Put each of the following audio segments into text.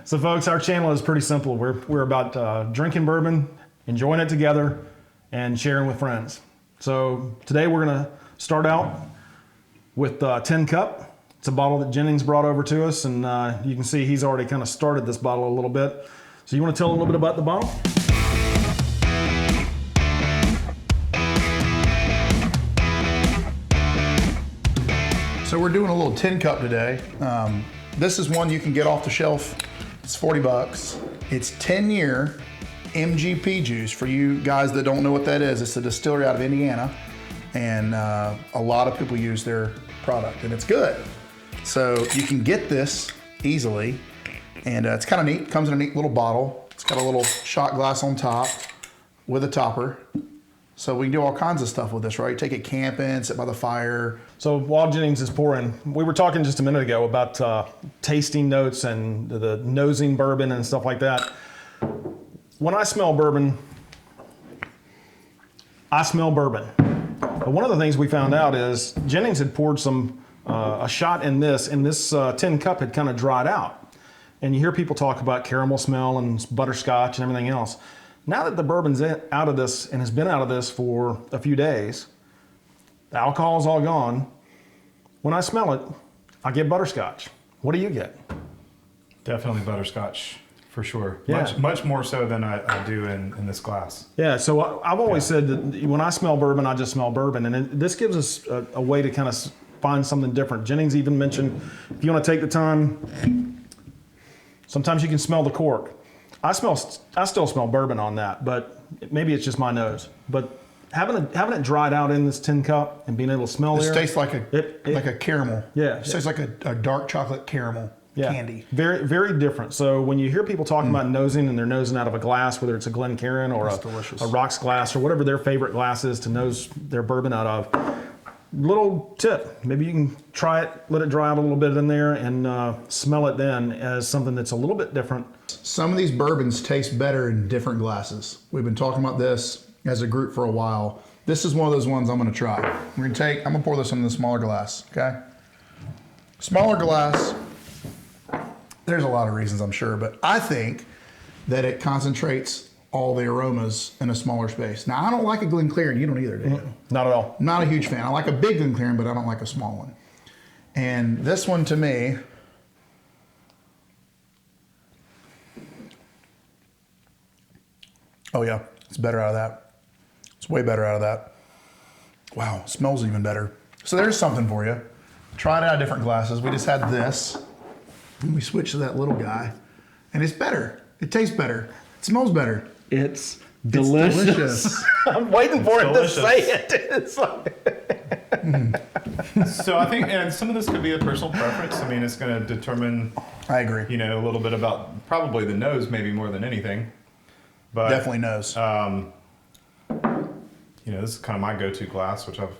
So folks, our channel is pretty simple. We're about drinking bourbon, enjoying it together, and sharing with friends. So today we're gonna start out with Tin Cup. It's a bottle that Jennings brought over to us, and you can see he's already kind of started this bottle a little bit. So you wanna tell a little bit about the bottle? So we're doing a little Tin Cup today. This is one you can get off the shelf. It's 40 bucks. It's 10-year MGP juice. For you guys that don't know what that is, it's a distillery out of Indiana, and a lot of people use their product, and it's good. So you can get this easily, and it's kind of neat. It comes in a neat little bottle. It's got a little shot glass on top with a topper. So we can do all kinds of stuff with this, right? Take it camping, sit by the fire. So while Jennings is pouring, we were talking just a minute ago about tasting notes and the nosing bourbon and stuff like that. When I smell bourbon, I smell bourbon. But one of the things we found out is Jennings had poured a shot in this, and this Tin Cup had kind of dried out. And you hear people talk about caramel smell and butterscotch and everything else. Now that the bourbon's out of this and has been out of this for a few days, the alcohol's all gone. When I smell it, I get butterscotch. What do you get? Definitely butterscotch, for sure. Yeah. Much more so than I do in this glass. Yeah, so I've always said that when I smell bourbon, I just smell bourbon. And this gives us a way to kind of find something different. Jennings even mentioned, if you want to take the time, sometimes you can smell the cork. I still smell bourbon on that, but maybe it's just my nose. But having it dried out in this Tin Cup and being able to smell This tastes like a caramel. Yeah. It tastes like a dark chocolate caramel candy. Very, very different. So when you hear people talking about nosing and they're nosing out of a glass, whether it's a Glencairn or a rocks glass or whatever their favorite glass is to nose their bourbon out of, little tip, maybe you can try it, let it dry out a little bit in there, and smell it then as something that's a little bit different. Some of these bourbons taste better in different glasses. We've been talking about this as a group for a while. This is one of those ones I'm gonna try. I'm gonna pour this in the smaller glass, okay? Smaller glass, there's a lot of reasons I'm sure, but I think that it concentrates all the aromas in a smaller space. Now, I don't like a Glencairn. You don't either, do you? Not at all. Not a huge fan. I like a big Glencairn, but I don't like a small one. And this one, to me, oh yeah, it's better out of that. It's way better out of that. Wow, smells even better. So there's something for you. Try it out of different glasses. We just had this, and we switched to that little guy, and it's better. It tastes better. It smells better. It's delicious. I'm waiting for it to say it. It's like So I think, and some of this could be a personal preference. I mean, it's going to determine. I agree. You know, a little bit about probably the nose, maybe more than anything. But definitely nose. You know, this is kind of my go-to glass, which I've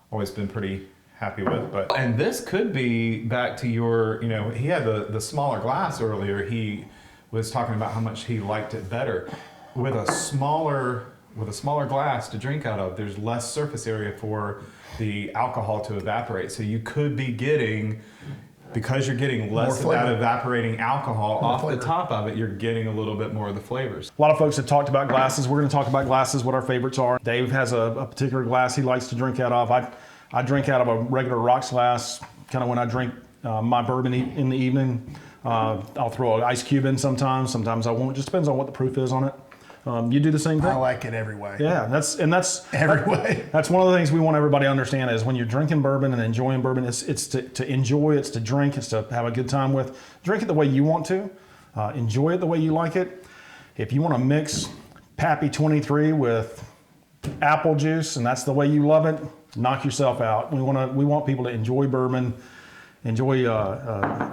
always been pretty happy with. And this could be back to your, you know, he had the smaller glass earlier. He was talking about how much he liked it better. With a smaller glass to drink out of, there's less surface area for the alcohol to evaporate. So you could be getting, because you're getting less of that evaporating alcohol off the top of it, you're getting a little bit more of the flavors. A lot of folks have talked about glasses. We're going to talk about glasses, what our favorites are. Dave has a particular glass he likes to drink out of. I drink out of a regular rocks glass, kind of when I drink my bourbon in the evening. I'll throw an ice cube in sometimes. Sometimes I won't. It just depends on what the proof is on it. You do the same thing? I like it every way. Yeah, that's every way. That's one of the things we want everybody to understand is when you're drinking bourbon and enjoying bourbon, it's to enjoy, it's to drink, it's to have a good time with. Drink it the way you want to. Enjoy it the way you like it. If you want to mix Pappy 23 with apple juice and that's the way you love it, knock yourself out. We want people to enjoy bourbon, enjoy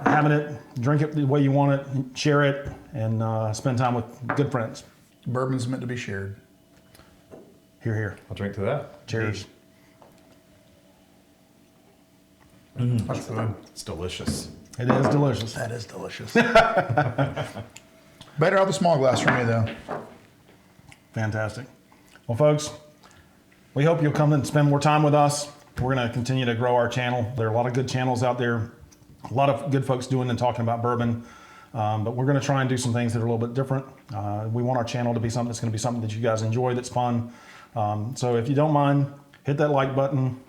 having it, drink it the way you want it, share it, and spend time with good friends. Bourbon's meant to be shared. Hear, hear. I'll drink to that. Cheers. That's good. It's delicious. It is delicious. That is delicious. Better out the small glass for me, though. Fantastic. Well, folks, we hope you'll come and spend more time with us. We're going to continue to grow our channel. There are a lot of good channels out there, a lot of good folks doing and talking about bourbon. But we're going to try and do some things that are a little bit different. We want our channel to be something that's going to be something that you guys enjoy, that's fun. So if you don't mind, hit that like button,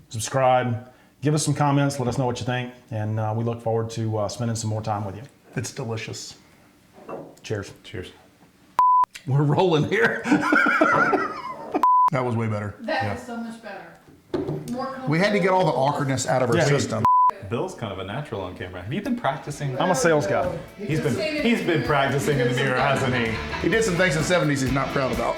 subscribe, give us some comments, let us know what you think, and we look forward to spending some more time with you. It's delicious. Cheers. Cheers. We're rolling here. That was way better. That was so much better. More We had to get all the awkwardness out of our Yeah. system. Bill's kind of a natural on camera. Have you been practicing? I'm a sales guy. He's been practicing in the mirror, hasn't he? He did some things in the 70s he's not proud about.